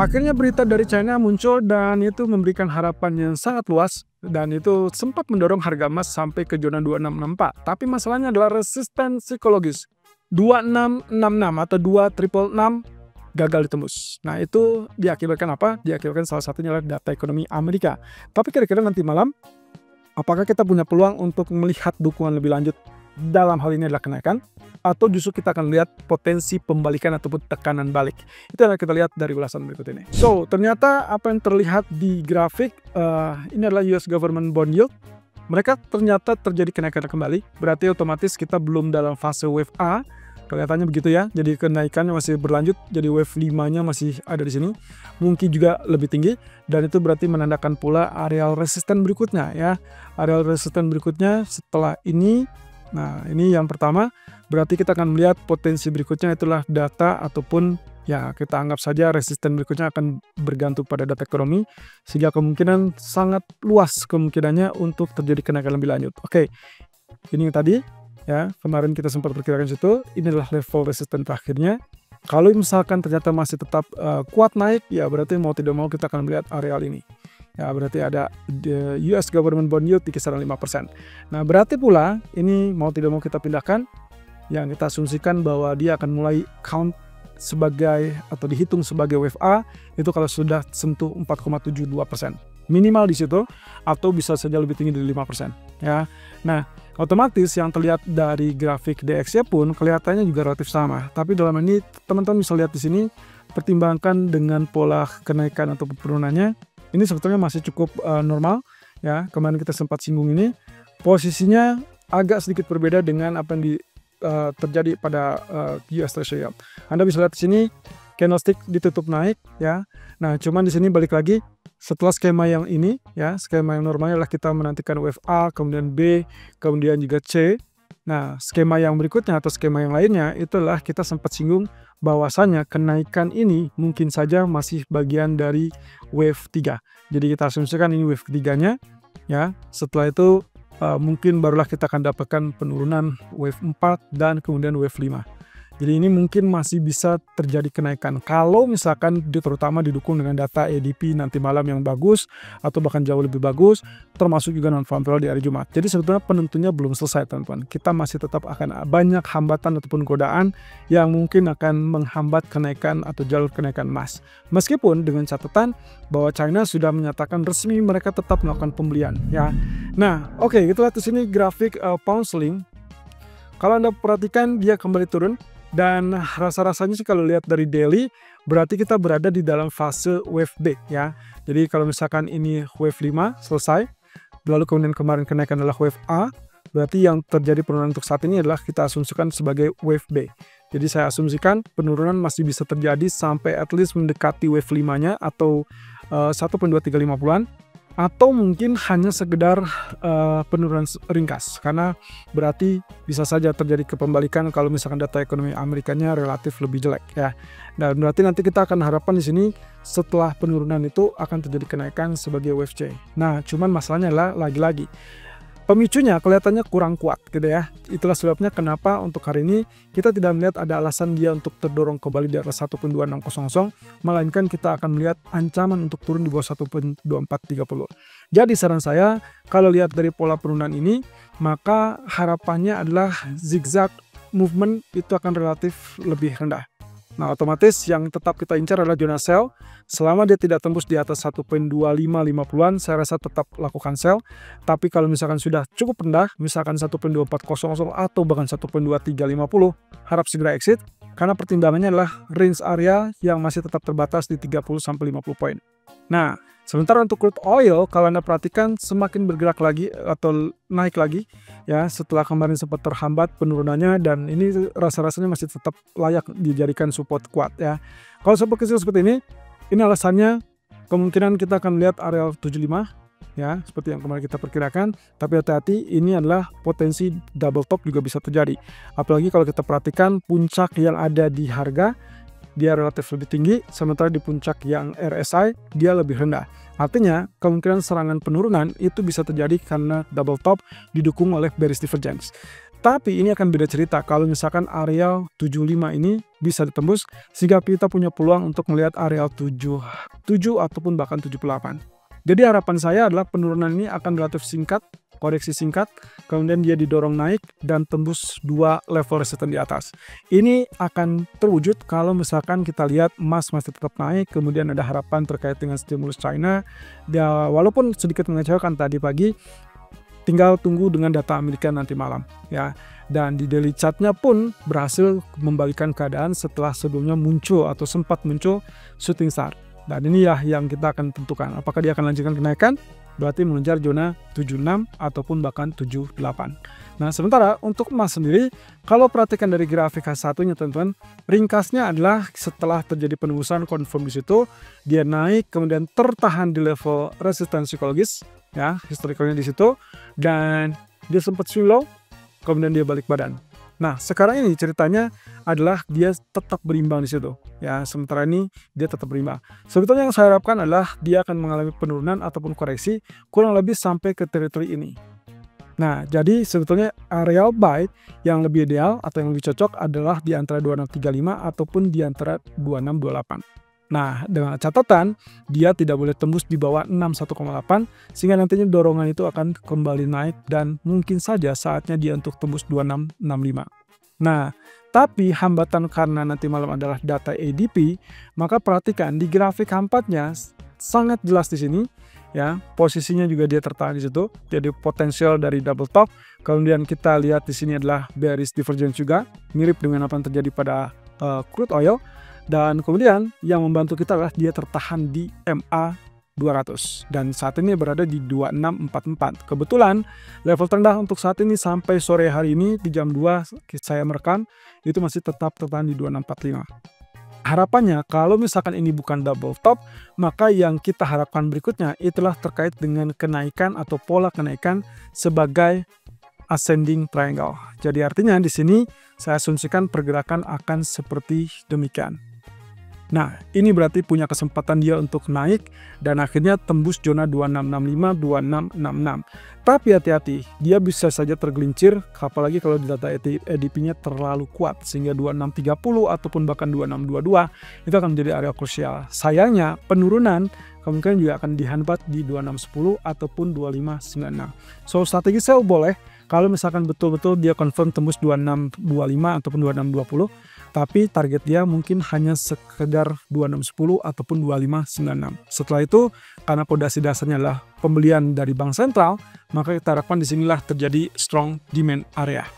Akhirnya berita dari China muncul dan itu memberikan harapan yang sangat luas dan itu sempat mendorong harga emas sampai ke zona 2664. Tapi masalahnya adalah resisten psikologis. 2666 atau 2666 gagal ditembus. Nah, itu diakibatkan apa? Diakibatkan salah satunya adalah data ekonomi Amerika. Tapi kira-kira nanti malam apakah kita punya peluang untuk melihat dukungan lebih lanjut dalam hal ini adalah kenaikan, atau justru kita akan lihat potensi pembalikan ataupun tekanan balik? Itu yang kita lihat dari ulasan berikut ini. So, ternyata apa yang terlihat di grafik ini adalah US Government Bond Yield. Mereka ternyata terjadi kenaikan kembali, berarti otomatis kita belum dalam fase wave A. Kelihatannya begitu ya, jadi kenaikannya masih berlanjut, jadi wave 5-nya masih ada di sini, mungkin juga lebih tinggi, dan itu berarti menandakan pula areal resisten berikutnya ya. Areal resisten berikutnya setelah ini, nah ini yang pertama, berarti kita akan melihat potensi berikutnya itulah data ataupun ya kita anggap saja resisten berikutnya akan bergantung pada data ekonomi, sehingga kemungkinan sangat luas kemungkinannya untuk terjadi kenaikan lebih lanjut. Oke, ini yang tadi. Ya, kemarin kita sempat perkirakan situ, ini adalah level resisten terakhirnya. Kalau misalkan ternyata masih tetap kuat naik, ya berarti mau tidak mau kita akan melihat areal ini. Ya, berarti ada US Government Bond Yield di kisaran 5%. Nah, berarti pula ini mau tidak mau kita pindahkan, yang kita asumsikan bahwa dia akan mulai count sebagai atau dihitung sebagai wave A itu kalau sudah sentuh 4,72%. Minimal di situ atau bisa saja lebih tinggi dari 5% ya. Nah, otomatis yang terlihat dari grafik DXY pun kelihatannya juga relatif sama. Tapi dalam ini teman-teman bisa lihat di sini, pertimbangkan dengan pola kenaikan atau penurunannya, ini sebetulnya masih cukup normal ya. Kemarin kita sempat singgung ini, posisinya agak sedikit berbeda dengan apa yang terjadi pada US Treasury. Anda bisa lihat di sini candlestick ditutup naik ya. Nah, cuman di sini balik lagi setelah skema yang ini ya, skema yang normalnya adalah kita menantikan wave A, kemudian B, kemudian juga C. Nah, skema yang berikutnya atau skema yang lainnya itulah kita sempat singgung bahwasanya kenaikan ini mungkin saja masih bagian dari wave 3. Jadi kita asumsikan ini wave ketiganya ya. Setelah itu mungkin barulah kita akan dapatkan penurunan wave 4 dan kemudian wave 5. Jadi ini mungkin masih bisa terjadi kenaikan kalau misalkan terutama didukung dengan data ADP nanti malam yang bagus atau bahkan jauh lebih bagus, termasuk juga non-farm payroll di hari Jumat. Jadi sebetulnya penentunya belum selesai teman-teman. Kita masih tetap akan banyak hambatan ataupun godaan yang mungkin akan menghambat kenaikan atau jalur kenaikan emas. Meskipun dengan catatan bahwa China sudah menyatakan resmi mereka tetap melakukan pembelian ya. Nah, oke, kita lihat di sini grafik pound sterling. Kalau Anda perhatikan dia kembali turun. Dan rasa-rasanya sih kalau lihat dari daily, berarti kita berada di dalam fase wave B ya. Jadi kalau misalkan ini wave 5 selesai, lalu kemudian kemarin kenaikan adalah wave A, berarti yang terjadi penurunan untuk saat ini adalah kita asumsikan sebagai wave B. Jadi saya asumsikan penurunan masih bisa terjadi sampai at least mendekati wave 5-nya atau 1.2350-an. Atau mungkin hanya sekedar penurunan ringkas, karena berarti bisa saja terjadi kepembalikan kalau misalkan data ekonomi Amerikanya relatif lebih jelek ya. Dan berarti nanti kita akan harapkan di sini setelah penurunan itu akan terjadi kenaikan sebagai wave C. Nah, cuman masalahnya adalah lagi-lagi pemicunya kelihatannya kurang kuat gitu ya. Itulah sebabnya kenapa untuk hari ini kita tidak melihat ada alasan dia untuk terdorong kembali di atas 1.2600, melainkan kita akan melihat ancaman untuk turun di bawah 1.2430. Jadi saran saya, kalau lihat dari pola penurunan ini, maka harapannya adalah zigzag movement itu akan relatif lebih rendah. Nah, otomatis yang tetap kita incar adalah zona sell. Selama dia tidak tembus di atas 1.2550-an, saya rasa tetap lakukan sell. Tapi kalau misalkan sudah cukup rendah, misalkan 1.2400 atau bahkan 1.2350, harap segera exit. Karena pertimbangannya adalah range area yang masih tetap terbatas di 30-50 poin. Nah, sementara untuk crude oil, kalau Anda perhatikan semakin bergerak lagi atau naik lagi ya setelah kemarin sempat terhambat penurunannya, dan ini rasa-rasanya masih tetap layak dijadikan support kuat ya. Kalau support kecil seperti ini alasannya kemungkinan kita akan melihat area 75 ya, seperti yang kemarin kita perkirakan. Tapi hati-hati, ini adalah potensi double top juga bisa terjadi. Apalagi kalau kita perhatikan puncak yang ada di harga dia relatif lebih tinggi, sementara di puncak yang RSI dia lebih rendah. Artinya kemungkinan serangan penurunan itu bisa terjadi karena double top didukung oleh bearish divergence. Tapi ini akan beda cerita kalau misalkan area 75 ini bisa ditembus sehingga kita punya peluang untuk melihat area 77 ataupun bahkan 78. Jadi harapan saya adalah penurunan ini akan relatif singkat, koreksi singkat, kemudian dia didorong naik dan tembus 2 level resisten di atas. Ini akan terwujud kalau misalkan kita lihat emas masih tetap naik, kemudian ada harapan terkait dengan stimulus China. Ya, walaupun sedikit mengecewakan tadi pagi, tinggal tunggu dengan data Amerika nanti malam ya. Dan di daily chartnya pun berhasil membalikan keadaan setelah sebelumnya muncul atau sempat muncul shooting star. Dan ini ya yang kita akan tentukan apakah dia akan lanjutkan kenaikan, berarti mengejar zona 76 ataupun bahkan 78. Nah, sementara untuk emas sendiri, kalau perhatikan dari grafik H1-nya teman-teman, ringkasnya adalah setelah terjadi penembusan confirm di situ, dia naik kemudian tertahan di level resisten psikologis ya, historicalnya di situ, dan dia sempat swing low, kemudian dia balik badan. Nah, sekarang ini ceritanya adalah dia tetap berimbang di situ. Ya, sementara ini dia tetap berimbang. Sebetulnya yang saya harapkan adalah dia akan mengalami penurunan ataupun koreksi kurang lebih sampai ke teritori ini. Nah, jadi sebetulnya area buy yang lebih ideal atau yang lebih cocok adalah di antara 2635 ataupun di antara 2628. Nah, dengan catatan dia tidak boleh tembus di bawah 61,8 sehingga nantinya dorongan itu akan kembali naik dan mungkin saja saatnya dia untuk tembus 2665. Nah, tapi hambatan karena nanti malam adalah data ADP, maka perhatikan di grafik H4-nya sangat jelas di sini ya, posisinya juga dia tertahan di situ. Jadi potensial dari double top. Kemudian kita lihat di sini adalah bearish divergence juga, mirip dengan apa yang terjadi pada crude oil. Dan kemudian yang membantu kita adalah dia tertahan di MA 200 dan saat ini berada di 2644. Kebetulan level terendah untuk saat ini sampai sore hari ini di jam 2 saya merekam itu masih tetap tertahan di 2645. Harapannya kalau misalkan ini bukan double top, maka yang kita harapkan berikutnya itulah terkait dengan kenaikan atau pola kenaikan sebagai ascending triangle. Jadi artinya di sini saya asumsikan pergerakan akan seperti demikian. Nah, ini berarti punya kesempatan dia untuk naik dan akhirnya tembus zona 2665, 2666. Tapi hati-hati, dia bisa saja tergelincir, apalagi kalau data ADP-nya terlalu kuat, sehingga 2630 ataupun bahkan 2622 itu akan menjadi area krusial. Sayangnya, penurunan kemungkinan juga akan dihambat di 2610 ataupun 2596. So, strategi sell boleh, kalau misalkan betul-betul dia confirm tembus 2625 ataupun 2620, tapi target dia mungkin hanya sekedar 2610 ataupun 2596. Setelah itu, karena pondasi dasarnya adalah pembelian dari bank sentral, maka kita harapkan disinilah terjadi strong demand area.